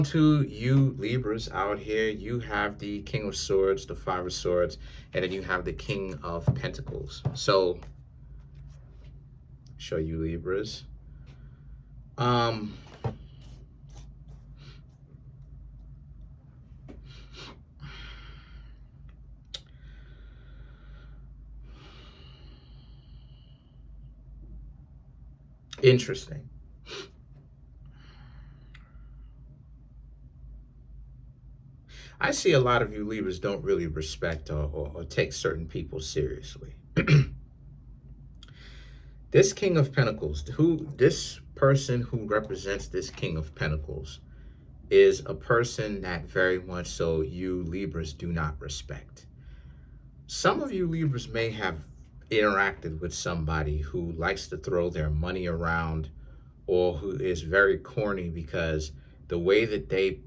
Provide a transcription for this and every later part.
To you Libras out here, you have the King of Swords, the Five of Swords, and then you have the King of Pentacles. So, show you Libras. Um, Interesting. I see a lot of you Libras don't really respect or take certain people seriously. This King of Pentacles, this person who represents this King of Pentacles is a person that very much so you Libras do not respect. Some of you Libras may have interacted with somebody who likes to throw their money around or who is very corny because the way that they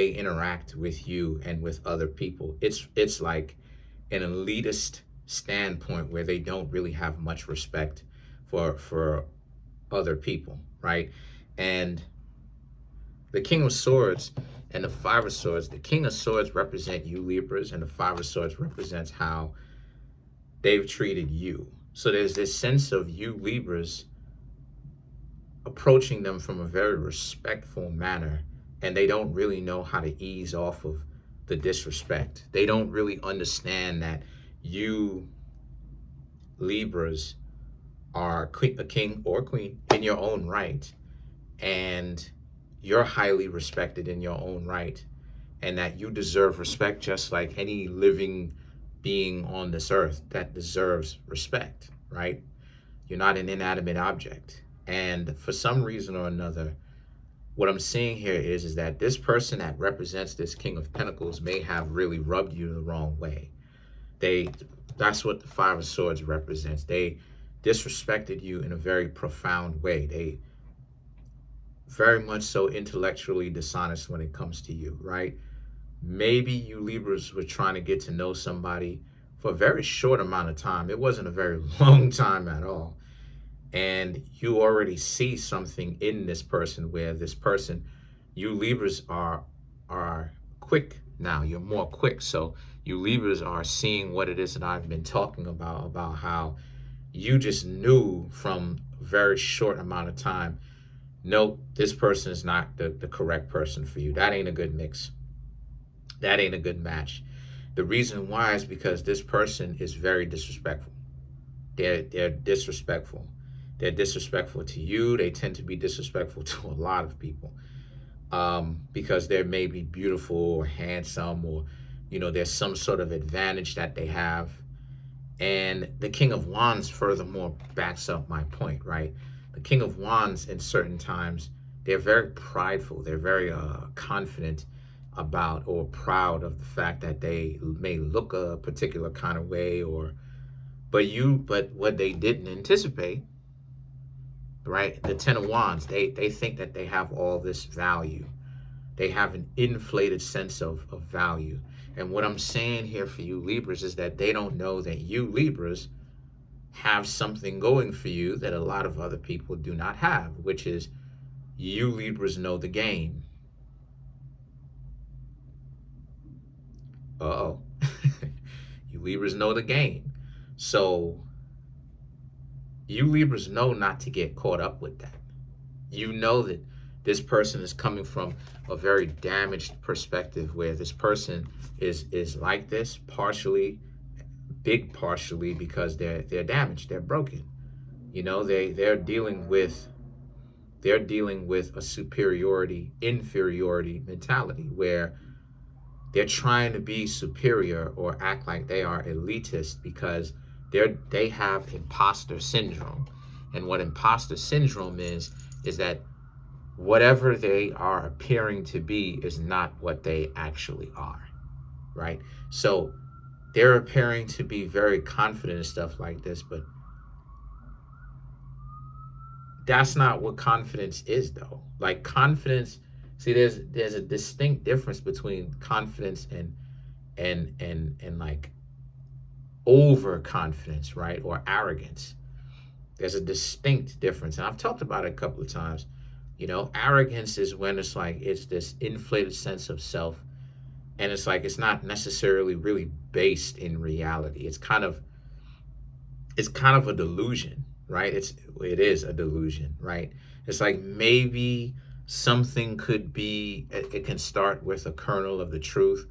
interact with you and with other people, it's like an elitist standpoint where they don't really have much respect for other people, right? And the King of Swords and the Five of Swords, the King of Swords represent you Libras, and the Five of Swords represents how they've treated you. So there's this sense of you Libras approaching them from a very respectful manner, and they don't really know how to ease off of the disrespect. They don't really understand that you Libras are a king or queen in your own right, and you're highly respected in your own right, and that you deserve respect just like any living being on this earth that deserves respect, right? You're not an inanimate object. And for some reason or another, what I'm seeing here is that this person that represents this King of Pentacles may have really rubbed you the wrong way. That's what the Five of Swords represents. They disrespected you in a very profound way. They very much so intellectually dishonest when it comes to you, right? Maybe you Libras were trying to get to know somebody for a very short amount of time. It wasn't a very long time at all. And you already see something in this person where this person, you Libras are quick now. You're more quick. So you Libras are seeing what it is that I've been talking about how you just knew from a very short amount of time, nope, this person is not the correct person for you. That ain't a good mix. That ain't a good match. The reason why is because this person is very disrespectful. They're disrespectful. They're disrespectful to you. They tend to be disrespectful to a lot of people because they're maybe beautiful or handsome, or, you know, there's some sort of advantage that they have. And the King of Wands furthermore backs up my point, right? The King of Wands in certain times, they're very prideful. They're very confident about or proud of the fact that they may look a particular kind of way, but what they didn't anticipate, right? The Ten of Wands, they think that they have all this value. They have an inflated sense of value. And what I'm saying here for you Libras is that they don't know that you Libras have something going for you that a lot of other people do not have, which is you Libras know the game. Uh-oh. You Libras know the game. So you Libras know not to get caught up with that. You know that this person is coming from a very damaged perspective where this person is like this partially because they're damaged, they're broken. You know, they're dealing with a superiority inferiority mentality where they're trying to be superior or act like they are elitist because they have imposter syndrome. And what imposter syndrome is that whatever they are appearing to be is not what they actually are, right? So they're appearing to be very confident and stuff like this, but that's not what confidence is, though. Like confidence, see, there's a distinct difference between confidence and like overconfidence, right? Or arrogance. There's a distinct difference. And I've talked about it a couple of times. Arrogance is when it's this inflated sense of self, and it's not necessarily really based in reality. It's kind of a delusion, right? It is a delusion, right? It's like maybe something could be, it can start with a kernel of the truth,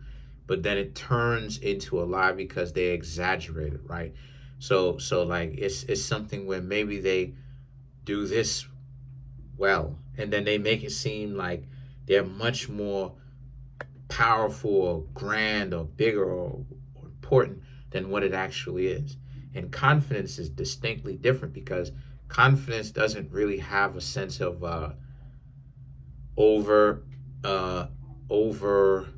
but then it turns into a lie because they exaggerate it, right? So like it's something where maybe they do this well, and then they make it seem like they're much more powerful or grand or bigger or important than what it actually is. And confidence is distinctly different, because confidence doesn't really have a sense of over uh, over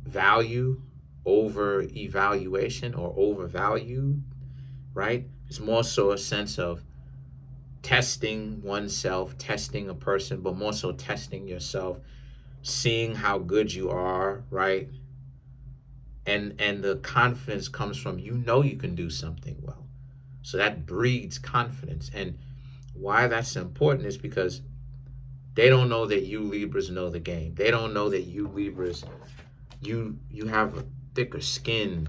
value, over evaluation, or overvalue, right? It's more so a sense of testing oneself, testing a person, but more so testing yourself, seeing how good you are, right? And the confidence comes from, you can do something well. So that breeds confidence. And why that's important is because they don't know that you Libras know the game. They don't know that you Libras, you have a thicker skin.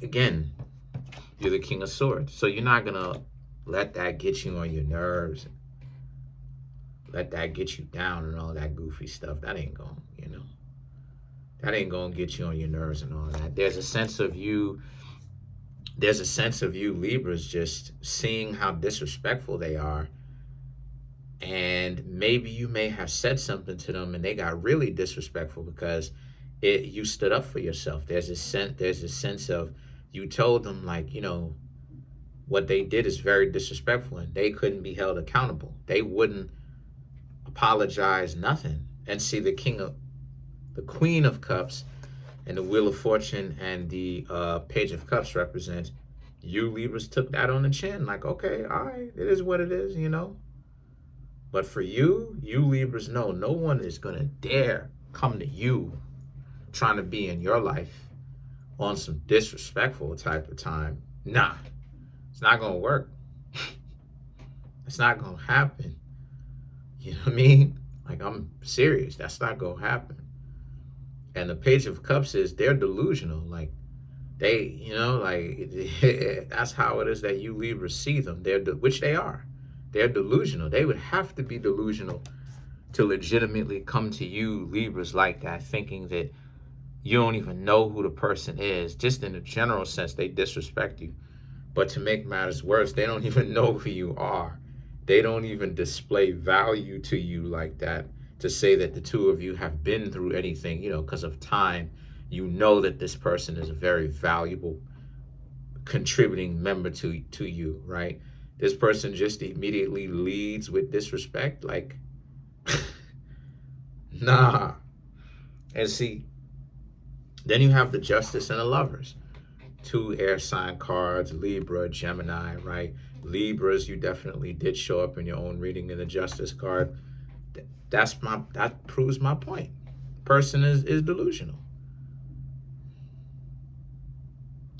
Again, you're the King of Swords. So you're not gonna let that get you on your nerves, let that get you down and all that goofy stuff. That ain't gonna get you on your nerves and all that. There's a sense of you Libras just seeing how disrespectful they are, and maybe you may have said something to them and they got really disrespectful because you stood up for yourself. There's a sense of, you told them, like, what they did is very disrespectful and they couldn't be held accountable. They wouldn't apologize, nothing. And see, the Queen of Cups and the Wheel of Fortune and the Page of Cups represent, you Libras took that on the chin, like, okay, all right, it is what it is, But for you Libras, no one is gonna dare come to you trying to be in your life on some disrespectful type of time. Nah, it's not gonna work. It's not gonna happen. You know what I mean? Like, I'm serious. That's not gonna happen. And the Page of Cups is, they're delusional. Like, they, that's how it is that you Libras see them. Which they are. They're delusional. They would have to be delusional to legitimately come to you Libras like that, thinking that you don't even know who the person is. Just in a general sense, they disrespect you. But to make matters worse, they don't even know who you are. They don't even display value to you like that, to say that the two of you have been through anything, because of time. That this person is a very valuable contributing member to you, right? This person just immediately leads with disrespect, like, nah. And see, then you have the Justice and the Lovers. Two air sign cards, Libra, Gemini, right? Libras, you definitely did show up in your own reading in the Justice card. That proves my point. Person is delusional.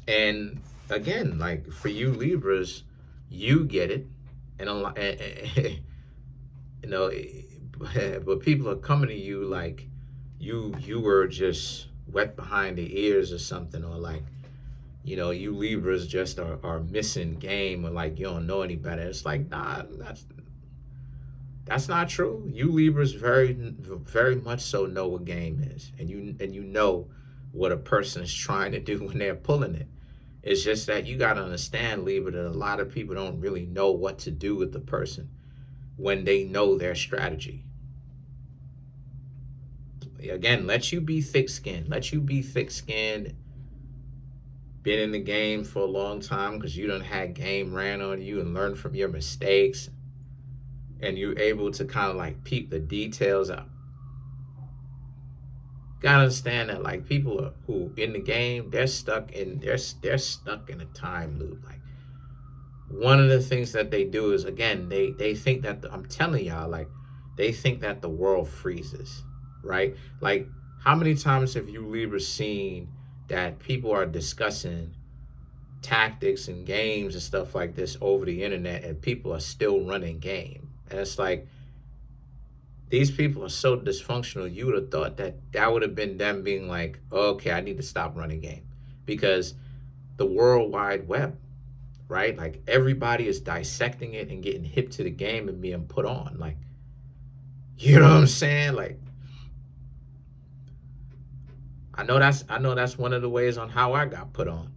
And again, like, for you Libras, you get it, and but people are coming to you like you were just wet behind the ears or something, or like, you Libras just are missing game, or like you don't know any better. It's like, nah, that's not true. You Libras very, very much so know what game is, and you know what a person is trying to do when they're pulling it. It's just that you got to understand, Libra, that a lot of people don't really know what to do with the person when they know their strategy. Again, let you be thick-skinned. Let you be thick-skinned, been in the game for a long time, because you done had game ran on you and learned from your mistakes, and you're able to kind of like peep the details out. Gotta understand that, like, people who in the game, they're stuck in a time loop. Like, one of the things that they do is, again, they think that I'm telling y'all, like, they think that the world freezes, right? Like, how many times have you Libras seen that people are discussing tactics and games and stuff like this over the internet, and people are still running game? And it's like, these people are so dysfunctional. You would have thought that that would have been them being like, okay, I need to stop running game. Because the World Wide Web, right? Like, everybody is dissecting it and getting hip to the game and being put on. Like, you know what I'm saying? Like, I know that's one of the ways on how I got put on.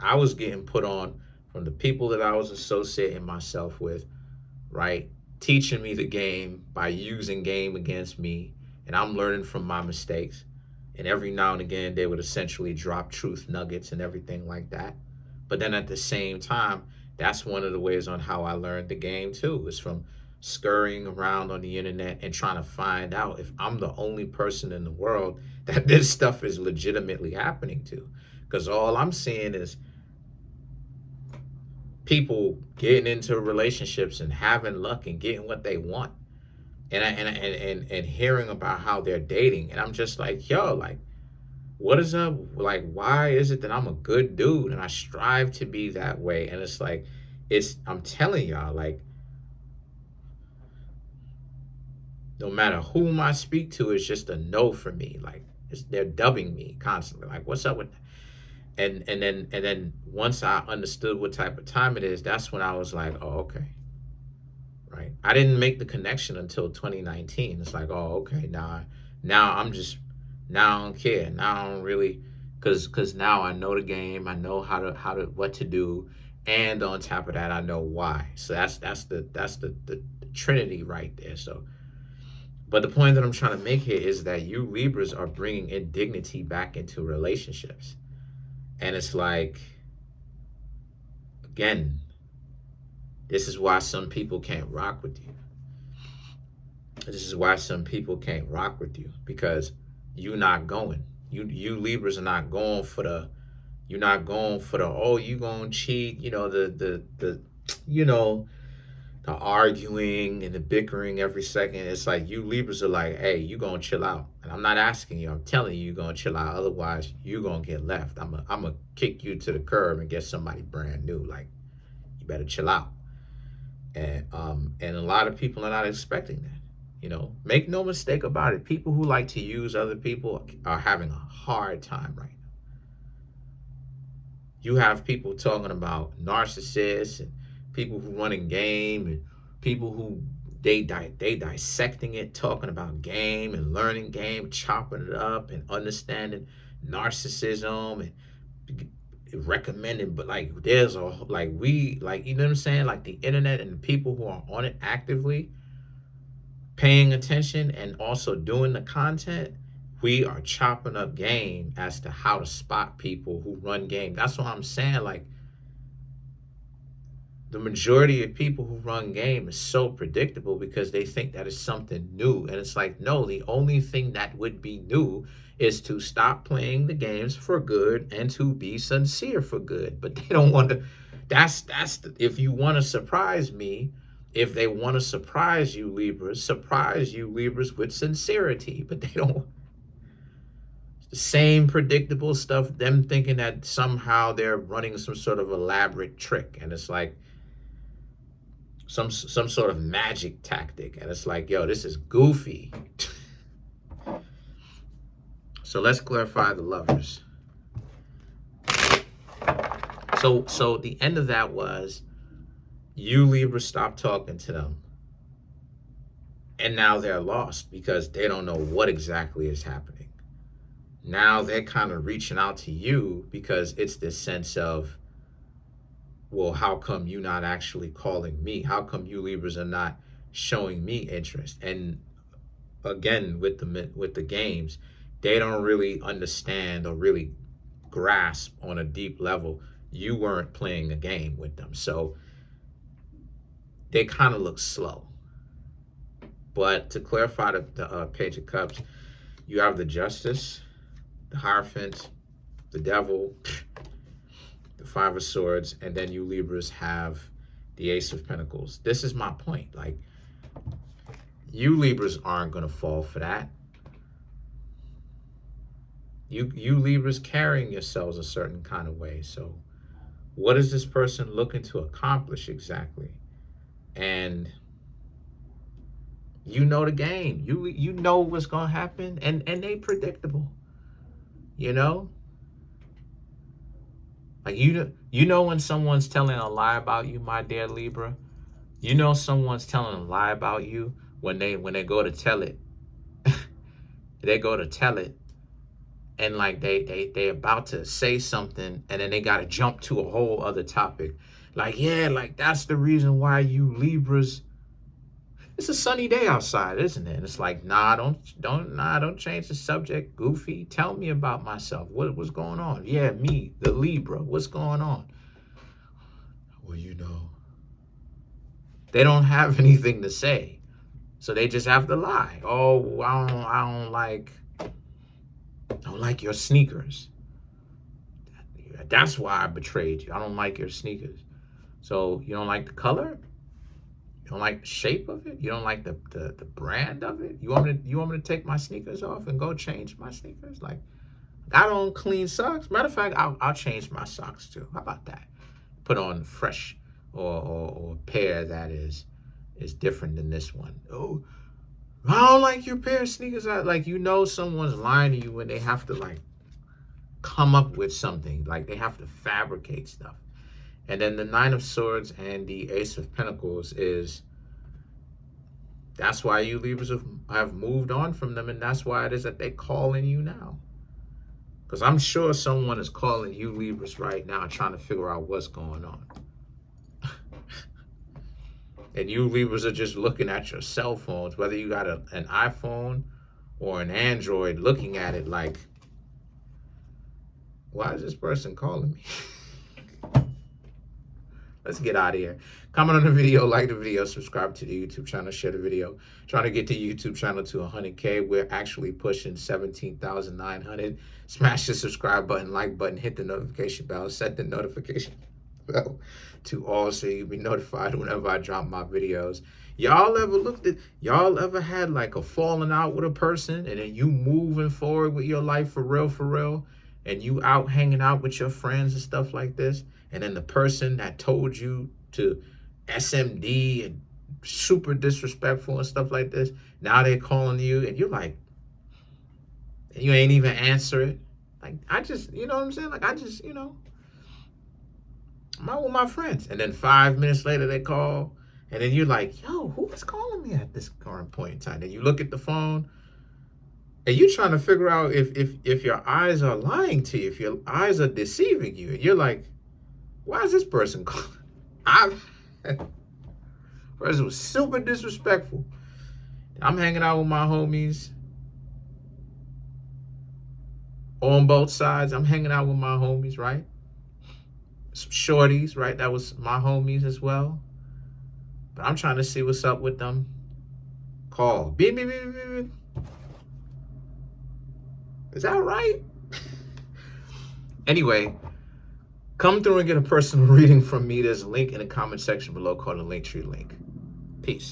I was getting put on from the people that I was associating myself with, right? Teaching me the game by using game against me, and I'm learning from my mistakes. And every now and again, they would essentially drop truth nuggets and everything like that. But then at the same time, that's one of the ways on how I learned the game too, is from scurrying around on the internet and trying to find out if I'm the only person in the world that this stuff is legitimately happening to. Because all I'm seeing is people getting into relationships and having luck and getting what they want, and hearing about how they're dating, and I'm just like, yo, like, what is up? Like, why is it that I'm a good dude and I strive to be that way? And it's like, I'm telling y'all, like, no matter whom I speak to, it's just a no for me. Like, they're dubbing me constantly. Like, what's up with that? And then once I understood what type of time it is, that's when I was like, oh, okay. Right. I didn't make the connection until 2019. It's like, oh, okay, now I'm just, now I don't care. Now I don't really, cause now I know the game. I know how to what to do, and on top of that, I know why. So that's the trinity right there. So, but the point that I'm trying to make here is that you Libras are bringing indignity back into relationships, and it's like, again, this is why some people can't rock with you. This is why some people can't rock with you, because you not going. You Libras are not going for the. You're not going for the, oh, you gonna cheat. You know, the you know, the arguing and the bickering every second. It's like, you Libras are like, hey, you gonna chill out. And I'm not asking you. I'm telling you, you're gonna chill out. Otherwise, you gonna get left. I'm a kick you to the curb and get somebody brand new. Like, you better chill out. And a lot of people are not expecting that. You know, make no mistake about it. People who like to use other people are having a hard time right now. You have people talking about narcissists and people who running game, and people who they dissecting it, talking about game and learning game, chopping it up and understanding narcissism and recommending. But like, there's a, like, we, like, you know what I'm saying, like, the internet and the people who are on it actively paying attention and also doing the content, we are chopping up game as to how to spot people who run game. That's what I'm saying. Like, the majority of people who run game is so predictable because they think that it's something new. And it's like, no, the only thing that would be new is to stop playing the games for good and to be sincere for good. But they don't want to. If you want to surprise me, if they want to surprise you Libras with sincerity. But they don't. The same predictable stuff, them thinking that somehow they're running some sort of elaborate trick. And it's like, some sort of magic tactic, and it's like, yo, this is goofy. So let's clarify the lovers. So the end of that was, you Libra stopped talking to them, and now they're lost because they don't know what exactly is happening. Now they're kind of reaching out to you because it's this sense of, well, how come you not actually calling me? How come you Libras are not showing me interest? And again, with the games, they don't really understand or really grasp on a deep level. You weren't playing a game with them, so they kind of look slow. But to clarify the Page of Cups, you have the Justice, the Hierophant, the Devil, the Five of Swords, and then you Libras have the Ace of Pentacles. This is my point. Like, you Libras aren't going to fall for that. You Libras carrying yourselves a certain kind of way. So what is this person looking to accomplish exactly? And you know the game. You know what's gonna happen, and they predictable. You know, like you know when someone's telling a lie about you, my dear Libra. You know someone's telling a lie about you when they go to tell it. They go to tell it, and like they about to say something, and then they got to jump to a whole other topic. Like, yeah, like that's the reason why you Libras. It's a sunny day outside, isn't it? And it's like, nah, don't change the subject, Goofy. Tell me about myself. What's going on? Yeah, me, the Libra. What's going on? Well, you know, they don't have anything to say, so they just have to lie. Oh, I don't like your sneakers. That's why I betrayed you. I don't like your sneakers. So you don't like the color? You don't like the shape of it? You don't like the brand of it? You want me to take my sneakers off and go change my sneakers? Like, I don't clean socks. Matter of fact, I'll change my socks too. How about that? Put on fresh or a pair that is different than this one. Oh, I don't like your pair of sneakers. Like, you know someone's lying to you when they have to like come up with something. Like, they have to fabricate stuff. And then the Nine of Swords and the Ace of Pentacles is, that's why you Libras have moved on from them, and that's why it is that they're calling you now. Because I'm sure someone is calling you Libras right now trying to figure out what's going on. And you Libras are just looking at your cell phones, whether you got an iPhone or an Android, looking at it like, why is this person calling me? Let's get out of here. Comment on the video, like the video, subscribe to the YouTube channel, share the video. Trying to get the YouTube channel to 100K. We're actually pushing 17,900. Smash the subscribe button, like button, hit the notification bell, set the notification bell to all so you'll be notified whenever I drop my videos. Y'all ever had like a falling out with a person, and then you moving forward with your life for real, and you out hanging out with your friends and stuff like this, and then the person that told you to SMD and super disrespectful and stuff like this, now they're calling you, and you're like, you ain't even answer it. Like, I just, you know what I'm saying? Like, I just, you know, I'm out with my friends. And then 5 minutes later they call, and then you're like, yo, who is calling me at this current point in time? Then you look at the phone, and you're trying to figure out if your eyes are lying to you, if your eyes are deceiving you. And you're like, why is this person calling? Person was super disrespectful. I'm hanging out with my homies on both sides. I'm hanging out with my homies, right? Some shorties, right? That was my homies as well. But I'm trying to see what's up with them. Call. Beep, beep, beep, beep, beep. Is that right? Anyway, come through and get a personal reading from me. There's a link in the comment section below called the Linktree link. Peace.